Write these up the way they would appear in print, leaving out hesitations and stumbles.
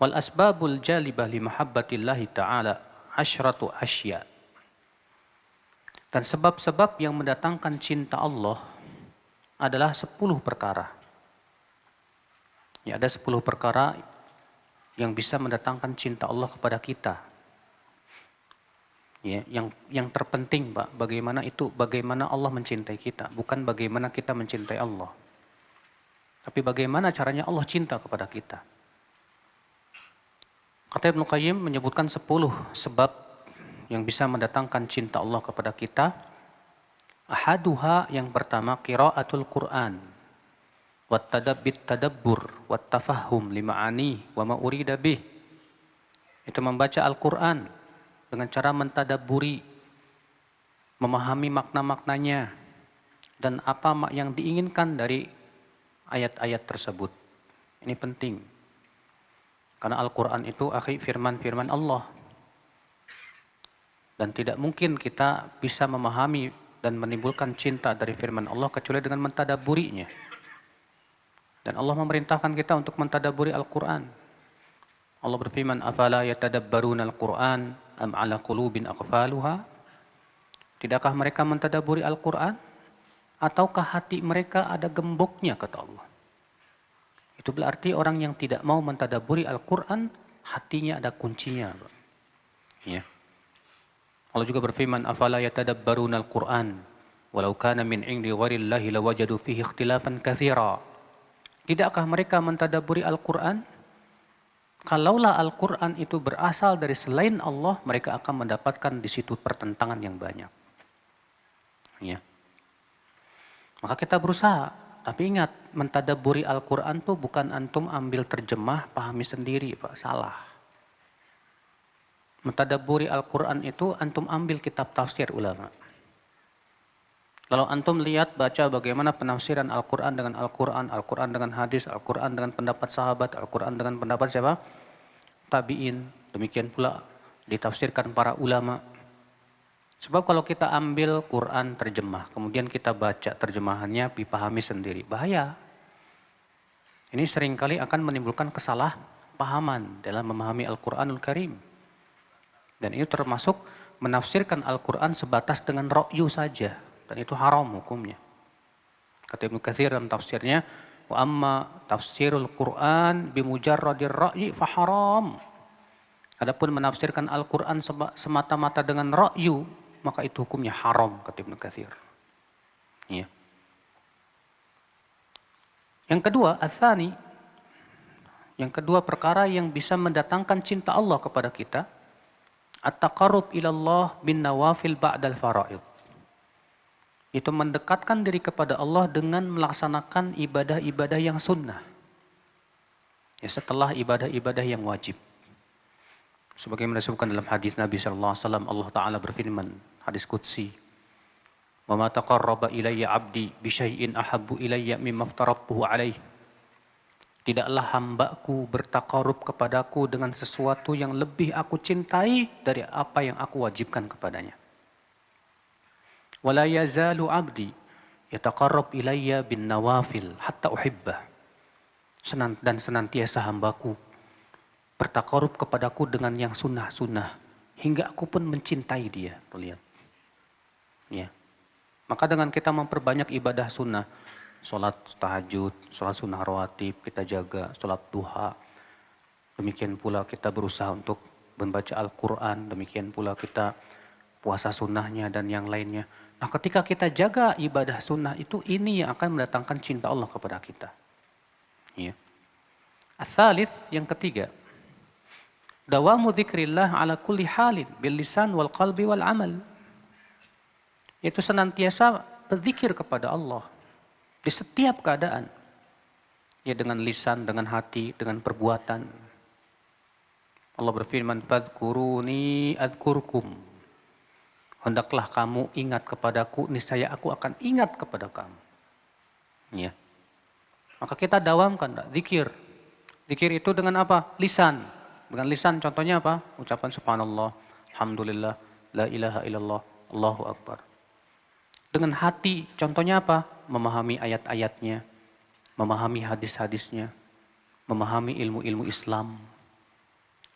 Wal asbabul jalibah li mahabbatillahi ta'ala asyratu asya. Dan sebab-sebab yang mendatangkan cinta Allah adalah 10 perkara. Ya, ada 10 perkara yang bisa mendatangkan cinta Allah kepada kita. Ya, yang terpenting, Pak, bagaimana Allah mencintai kita, bukan bagaimana kita mencintai Allah. Tapi bagaimana caranya Allah cinta kepada kita. Kata Ibnu Qayyim menyebutkan 10 sebab yang bisa mendatangkan cinta Allah kepada kita. Ahaduha, yang pertama, qiraatul Qur'an. Wat tadabbur, wat tafahum lima'ani wa ma urida bih. Itu membaca Al-Quran dengan cara mentadabburi, memahami makna-maknanya, dan apa yang diinginkan dari ayat-ayat tersebut. Ini penting. Karena Al-Quran itu firman-firman Allah. Dan tidak mungkin kita bisa memahami dan menimbulkan cinta dari firman Allah kecuali dengan mentadabburinya. Dan Allah memerintahkan kita untuk mentadabburi Al-Quran. Allah berfirman, afala yatadabbaruna al-Quran am ala qulubin aqfaluha. Tidakkah mereka mentadabburi Al-Quran? Ataukah hati mereka ada gemboknya, kata Allah. Itu berarti orang yang tidak mau mentadabburi Al-Quran, hatinya ada kuncinya. Ya. Allah juga berfirman, afala yatadabbaruna al-Quran walau kana min indi ghairillahi lawajadu fihi ikhtilafan katsira. Tidakkah mereka mentadabburi Al-Quran? Kalaulah Al-Quran itu berasal dari selain Allah, mereka akan mendapatkan di situ pertentangan yang banyak. Ya. Maka kita berusaha. Tapi ingat, mentadabburi Al-Quran itu bukan antum ambil terjemah, pahami sendiri, Pak. Salah. Mentadabburi Al-Quran itu antum ambil kitab tafsir ulama. Lalu antum lihat, baca bagaimana penafsiran Al-Quran dengan Al-Quran, Al-Quran dengan hadis, Al-Quran dengan pendapat sahabat, Al-Quran dengan pendapat siapa? Tabi'in. Demikian pula ditafsirkan para ulama. Sebab kalau kita ambil Quran terjemah, kemudian kita baca terjemahannya, dipahami sendiri, bahaya. Ini seringkali akan menimbulkan kesalahpahaman dalam memahami Al-Quranul Karim. Dan itu termasuk menafsirkan Al-Quran sebatas dengan ra'yu saja. Dan itu haram hukumnya. Kata Ibnu Katsir dalam tafsirnya, wa amma tafsirul Quran bimujarradir ra'yi fa haram. Adapun menafsirkan Al-Quran semata-mata dengan ra'yu, maka itu hukumnya haram, kata Ibnu Katsir. Ya. Yang kedua, ats-tsani. Yang kedua perkara yang bisa mendatangkan cinta Allah kepada kita, at-taqarrub ilallah bin nawafil ba'dal fara'id. Itu mendekatkan diri kepada Allah dengan melaksanakan ibadah-ibadah yang sunnah. Ya, setelah ibadah-ibadah yang wajib. Sebagaimana disebutkan dalam hadis Nabi SAW, Allah Ta'ala berfirman, hadis Qudsi, wa ma taqarraba ilayya abdi bisyai'in ahabbu ilayya mimma aftaratuhu alaih. Tidaklah hambaku bertakarub kepadaku dengan sesuatu yang lebih aku cintai dari apa yang aku wajibkan kepadanya. Wala yazalu abdi yataqarrab ilayya bin nawafil hatta uhibbah. Dan senantiasa hambaku bertakarub kepadaku dengan yang sunnah-sunnah hingga aku pun mencintai dia. Lihat. Ya. Maka dengan kita memperbanyak ibadah sunnah, sholat tahajud, sholat sunnah rawatib, kita jaga, sholat duha. Demikian pula kita berusaha untuk membaca Al-Quran, demikian pula kita puasa sunnahnya dan yang lainnya. Nah, ketika kita jaga ibadah sunnah itu, ini yang akan mendatangkan cinta Allah kepada kita. Ya. Ats-tsalits, yang ketiga, dawamu dzikrillah ala kulli halin bil lisan wal qalbi wal amal. Yaitu senantiasa berzikir kepada Allah di setiap keadaan. Ya, dengan lisan, dengan hati, dengan perbuatan. Allah berfirman, fadhkuruni adzkurkum. Hendaklah kamu ingat kepadaku, niscaya aku akan ingat kepada kamu. Ya. Maka kita dawamkan zikir. Zikir itu dengan apa? Lisan. Dengan lisan contohnya apa? Ucapan subhanallah, alhamdulillah, la ilaha illallah, Allahu akbar. Dengan hati contohnya apa? Memahami ayat-ayatnya, memahami hadis-hadisnya, memahami ilmu-ilmu Islam.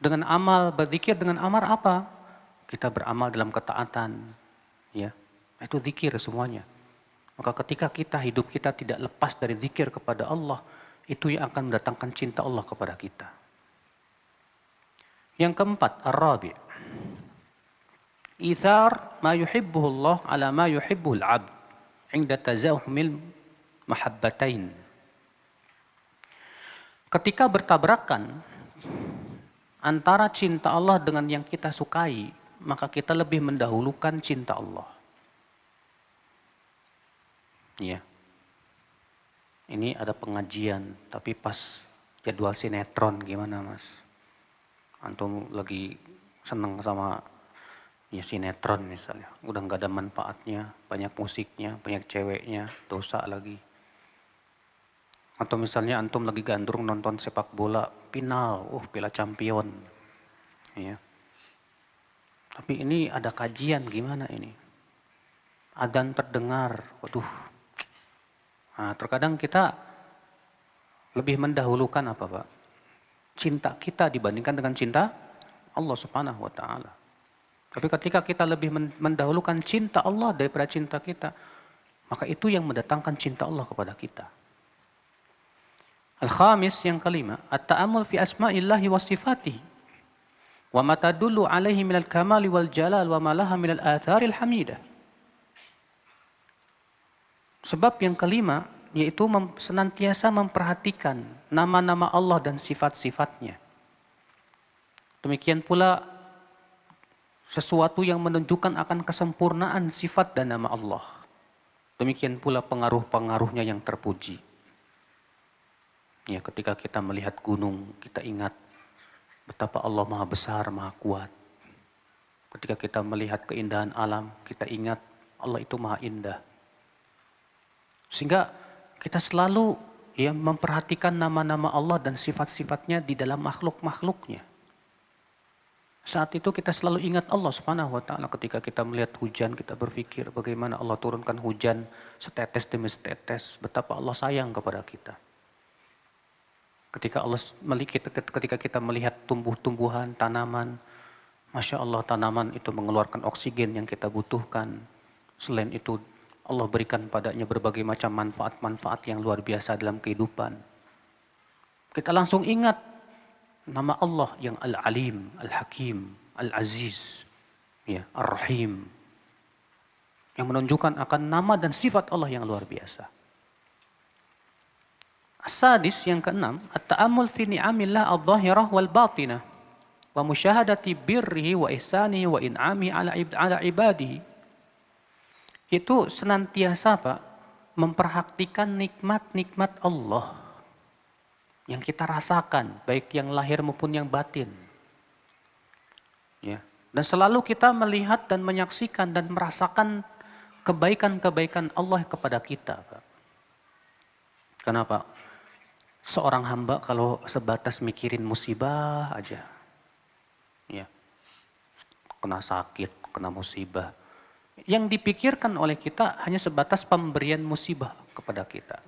Dengan amal, berzikir dengan amal apa? Kita beramal dalam ketaatan. Ya, itu zikir semuanya. Maka ketika hidup kita tidak lepas dari zikir kepada Allah, itu yang akan mendatangkan cinta Allah kepada kita. Yang keempat, ar-rabi'. Ithar ma yuhibbuhu Allah ala ma yuhibbuhu al-'abd 'inda tazahumil mahabbatain. Ketika bertabrakan antara cinta Allah dengan yang kita sukai, maka kita lebih mendahulukan cinta Allah. Ya. Ini ada pengajian, tapi pas jadwal sinetron gimana Mas? Antum lagi seneng sama ya sinetron misalnya, udah nggak ada manfaatnya, banyak musiknya, banyak ceweknya, dosa lagi. Atau misalnya antum lagi gandrung nonton sepak bola, final, Piala Champion. Ya. Tapi ini ada kajian gimana ini? Adzan terdengar, waduh. Nah, terkadang kita lebih mendahulukan apa Pak? Cinta kita dibandingkan dengan cinta Allah Subhanahu wa Ta'ala. Tapi ketika kita lebih mendahulukan cinta Allah daripada cinta kita, maka itu yang mendatangkan cinta Allah kepada kita. Al-khamis, yang kelima, at-ta'ammul fi asma'illahi wa sifatihi wa ma tadullu alaihi minal kamali wal jalal wa ma laha minal atharil hamidah. Sebab yang kelima yaitu senantiasa memperhatikan nama-nama Allah dan sifat-sifatnya. Demikian pula sesuatu yang menunjukkan akan kesempurnaan sifat dan nama Allah. Demikian pula pengaruh-pengaruhnya yang terpuji. Ya, ketika kita melihat gunung, kita ingat betapa Allah Maha Besar, Maha Kuat. Ketika kita melihat keindahan alam, kita ingat Allah itu Maha Indah. Sehingga kita selalu memperhatikan nama-nama Allah dan sifat-sifatnya di dalam makhluk-makhluknya. Saat itu kita selalu ingat Allah Subhanahu wa Ta'ala. Ketika kita melihat hujan, kita berpikir bagaimana Allah turunkan hujan setetes demi setetes, betapa Allah sayang kepada kita. Ketika kita melihat tumbuh-tumbuhan, tanaman, Masya Allah tanaman itu mengeluarkan oksigen yang kita butuhkan. Selain itu Allah berikan padanya berbagai macam manfaat-manfaat yang luar biasa dalam kehidupan. Kita langsung ingat nama Allah yang Al-Alim, Al-Hakim, Al-Aziz, ya, Ar-Rahim. Yang menunjukkan akan nama dan sifat Allah yang luar biasa. As-sadis, yang keenam, at-ta'ammul fi ni'amillah adh-dhahirah wal batinah wa musyahadati birrihi wa ihsanihi wa in'ami ala ibadihi. Itu senantiasa Pak memperhatikan nikmat-nikmat Allah yang kita rasakan, baik yang lahir maupun yang batin. Ya. Dan selalu kita melihat dan menyaksikan dan merasakan kebaikan-kebaikan Allah kepada kita, Pak. Kenapa? Seorang hamba kalau sebatas mikirin musibah aja, ya, kena sakit, kena musibah, yang dipikirkan oleh kita hanya sebatas pemberian musibah kepada kita.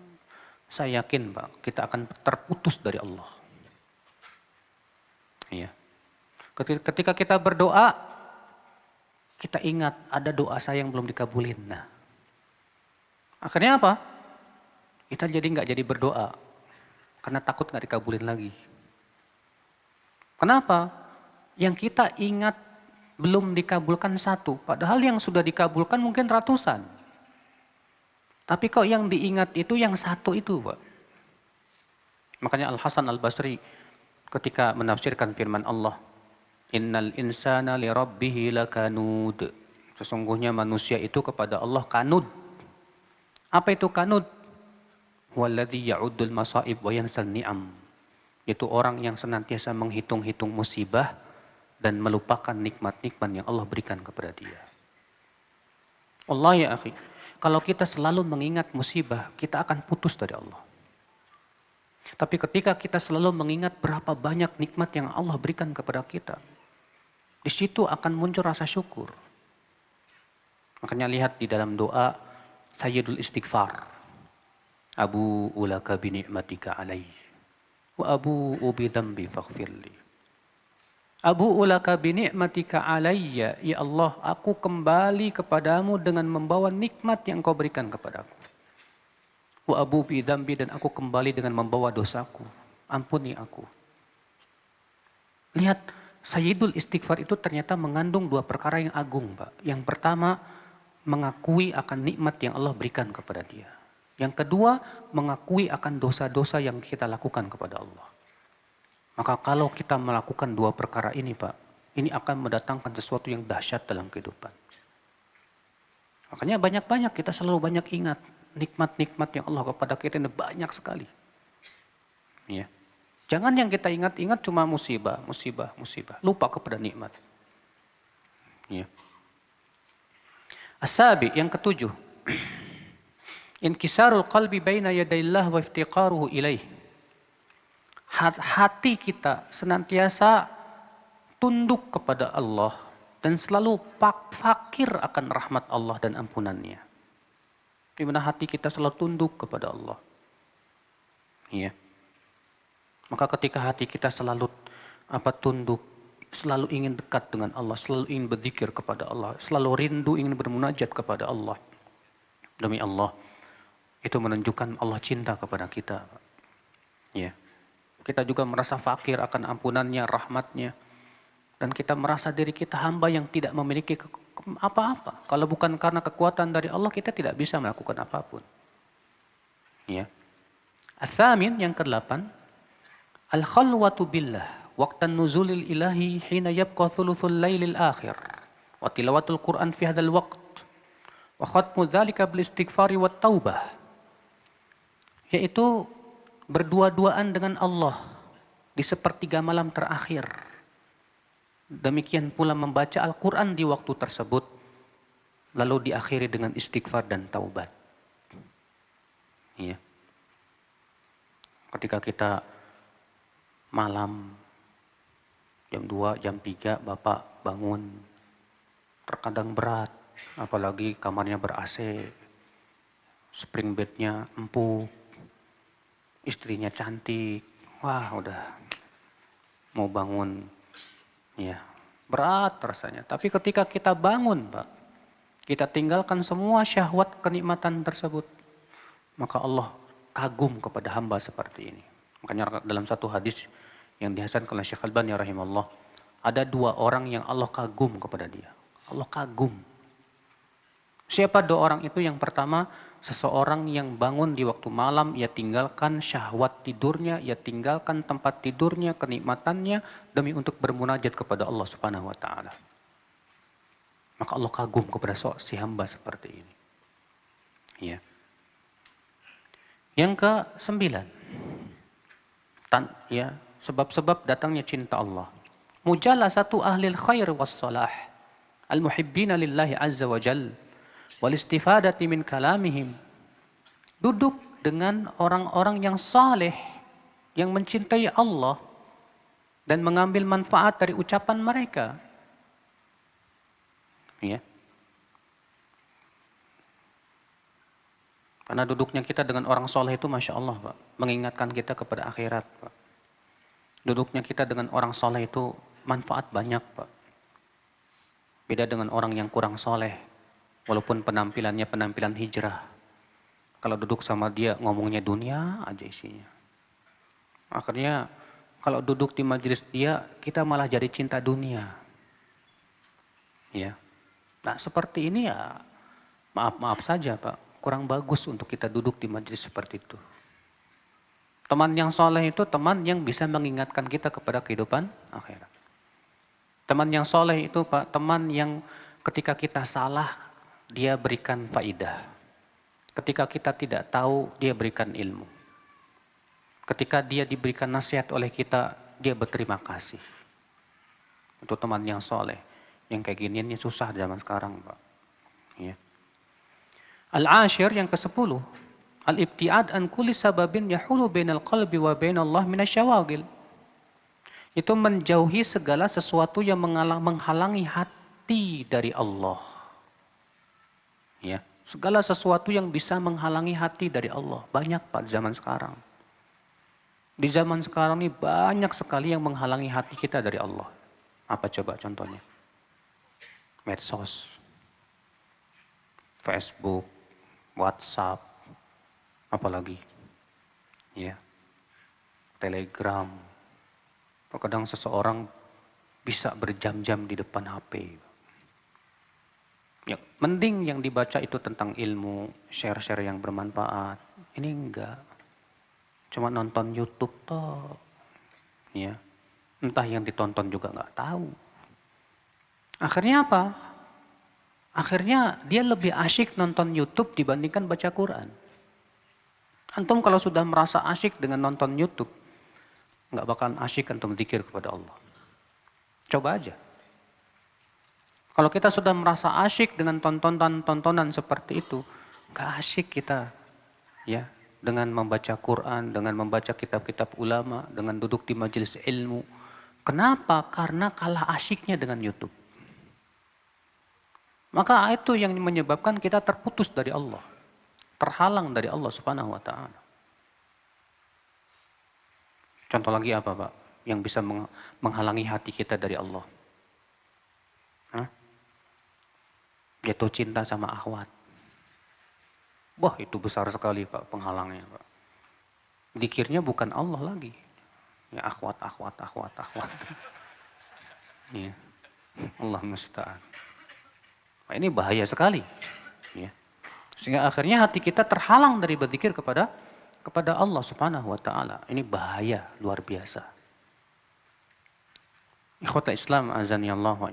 Saya yakin Pak, kita akan terputus dari Allah. Ya. Ketika kita berdoa, kita ingat ada doa saya yang belum dikabulin. Nah, akhirnya apa? Kita nggak jadi berdoa. Karena takut nggak dikabulin lagi. Kenapa? Yang kita ingat belum dikabulkan satu, padahal yang sudah dikabulkan mungkin ratusan. Tapi kok yang diingat itu yang satu itu, Pak. Makanya Al-Hasan Al-Basri ketika menafsirkan firman Allah, Innal insana li rabbihi lakanud. Sesungguhnya manusia itu kepada Allah kanud. Apa itu kanud? Walladzi ya'uddul masaib wa yansal ni'am. Itu orang yang senantiasa menghitung-hitung musibah dan melupakan nikmat-nikmat yang Allah berikan kepada dia. Allah ya akhi, kalau kita selalu mengingat musibah, kita akan putus dari Allah. Tapi ketika kita selalu mengingat berapa banyak nikmat yang Allah berikan kepada kita, di situ akan muncul rasa syukur. Makanya lihat di dalam doa Sayyidul Istighfar. Abu ulaka bi ni'matika alaihi wa abu bi dzambi faghfirli. Abu'u laka bi ni'matika alayya, ya Allah, aku kembali kepadamu dengan membawa nikmat yang Engkau berikan kepadaku. Wa abu bi dzambi, dan aku kembali dengan membawa dosaku. Ampuni aku. Lihat, sayyidul istighfar itu ternyata mengandung dua perkara yang agung, Pak. Yang pertama, mengakui akan nikmat yang Allah berikan kepada dia. Yang kedua, mengakui akan dosa-dosa yang kita lakukan kepada Allah. Maka kalau kita melakukan dua perkara ini, Pak, ini akan mendatangkan sesuatu yang dahsyat dalam kehidupan. Makanya banyak-banyak kita selalu banyak ingat nikmat-nikmat yang Allah kepada kita ini banyak sekali. Ya. Jangan yang kita ingat-ingat cuma musibah, musibah, musibah. Lupa kepada nikmat. Ya. As-sabi, yang ketujuh. Inkisarul qalbi baina yadayillah wa iftiqaruhu ilaih. Hati kita senantiasa tunduk kepada Allah dan selalu fakir akan rahmat Allah dan ampunannya. Di mana hati kita selalu tunduk kepada Allah. Ya. Maka ketika hati kita selalu tunduk, selalu ingin dekat dengan Allah, selalu ingin berzikir kepada Allah, selalu rindu ingin bermunajat kepada Allah. Demi Allah, itu menunjukkan Allah cinta kepada kita. Ya. Kita juga merasa fakir akan ampunannya, rahmatnya. Dan kita merasa diri kita hamba yang tidak memiliki apa-apa. Kalau bukan karena kekuatan dari Allah, kita tidak bisa melakukan apapun. Ya. Ats-tsamin, yang ke-8, al-khalwatu billah waqtan nuzulil ilahi hina yabqa thuluthul lailil akhir wa tilawatul Qur'an fi hadzal waqt wa khatmu dzalika bil istighfari wat taubah. Yaitu berdua-duaan dengan Allah di sepertiga malam terakhir. Demikian pula membaca Al-Quran di waktu tersebut, lalu diakhiri dengan istighfar dan taubat. Ya. Ketika kita malam, jam 2, jam 3, Bapak bangun, terkadang berat, apalagi kamarnya ber-AC, spring bednya empuk, istrinya cantik, wah udah mau bangun, ya berat rasanya. Tapi ketika kita bangun, Pak, kita tinggalkan semua syahwat kenikmatan tersebut, maka Allah kagum kepada hamba seperti ini. Makanya dalam satu hadis yang dihasankan oleh Syekh Al-Albani rahimahullah, ada dua orang yang Allah kagum kepada dia. Allah kagum. Siapa dua orang itu? Yang pertama, seseorang yang bangun di waktu malam, ia tinggalkan syahwat tidurnya, ia tinggalkan tempat tidurnya, kenikmatannya, demi untuk bermunajat kepada Allah Subhanahu wa Ta'ala. Maka Allah kagum kepada si hamba seperti ini. Ya. Yang ke-9, ya, sebab-sebab datangnya cinta Allah. Mujalasatu ahlil khair was salah, al-muhibbina lillahi azza wa jalla, wal istifadati min kalamihim. Duduk dengan orang-orang yang saleh, yang mencintai Allah dan mengambil manfaat dari ucapan mereka. Ya. Karena duduknya kita dengan orang saleh itu Masya Allah, Pak, mengingatkan kita kepada akhirat, Pak. Duduknya kita dengan orang saleh itu manfaat banyak, Pak. Beda dengan orang yang kurang saleh. Walaupun penampilannya penampilan hijrah. Kalau duduk sama dia ngomongnya dunia aja isinya. Akhirnya kalau duduk di majelis dia, kita malah jadi cinta dunia. Ya. Nah seperti ini ya maaf-maaf saja Pak. Kurang bagus untuk kita duduk di majelis seperti itu. Teman yang soleh itu teman yang bisa mengingatkan kita kepada kehidupan akhirat. Teman yang soleh itu Pak, teman yang ketika kita salah, dia berikan faidah. Ketika kita tidak tahu, dia berikan ilmu. Ketika dia diberikan nasihat oleh kita, dia berterima kasih. Itu teman yang soleh. Yang kayak gini ini susah zaman sekarang, Pak. Ya. Al-ashir, yang ke-10. Al-ibtiad an kulli sababin yahulu bainal qalbi wa bainallah minasyawagil. Itu menjauhi segala sesuatu yang menghalangi hati dari Allah. Ya, segala sesuatu yang bisa menghalangi hati dari Allah. Banyak Pak zaman sekarang. Di zaman sekarang ini banyak sekali yang menghalangi hati kita dari Allah. Apa coba contohnya? Medsos, Facebook, WhatsApp, apalagi, ya, Telegram. Terkadang seseorang bisa berjam-jam di depan HP. Ya, mending yang dibaca itu tentang ilmu, share-share yang bermanfaat. Ini enggak. Cuma nonton YouTube toh. Ya. Entah yang ditonton juga enggak tahu. Akhirnya apa? Akhirnya dia lebih asyik nonton YouTube dibandingkan baca Quran. Antum kalau sudah merasa asyik dengan nonton YouTube, enggak bakalan asyik antum zikir kepada Allah. Coba aja. Kalau kita sudah merasa asyik dengan tontonan seperti itu, enggak asyik kita, ya, dengan membaca Quran, dengan membaca kitab-kitab ulama, dengan duduk di majelis ilmu. Kenapa? Karena kalah asyiknya dengan YouTube. Maka itu yang menyebabkan kita terputus dari Allah. Terhalang dari Allah Subhanahu wa ta'ala. Contoh lagi apa, Pak? Yang bisa menghalangi hati kita dari Allah. Hah? Jatuh cinta sama akhwat. Wah, itu besar sekali, Pak, penghalangnya, Pak. Dikirnya bukan Allah lagi. Ya, akhwat. Ya. Allah musta'an. Nah, ini bahaya sekali. Ya. Sehingga akhirnya hati kita terhalang dari berzikir kepada Allah Subhanahu wa ta'ala. Ini bahaya luar biasa. Ikhwata Islam azani Allah wa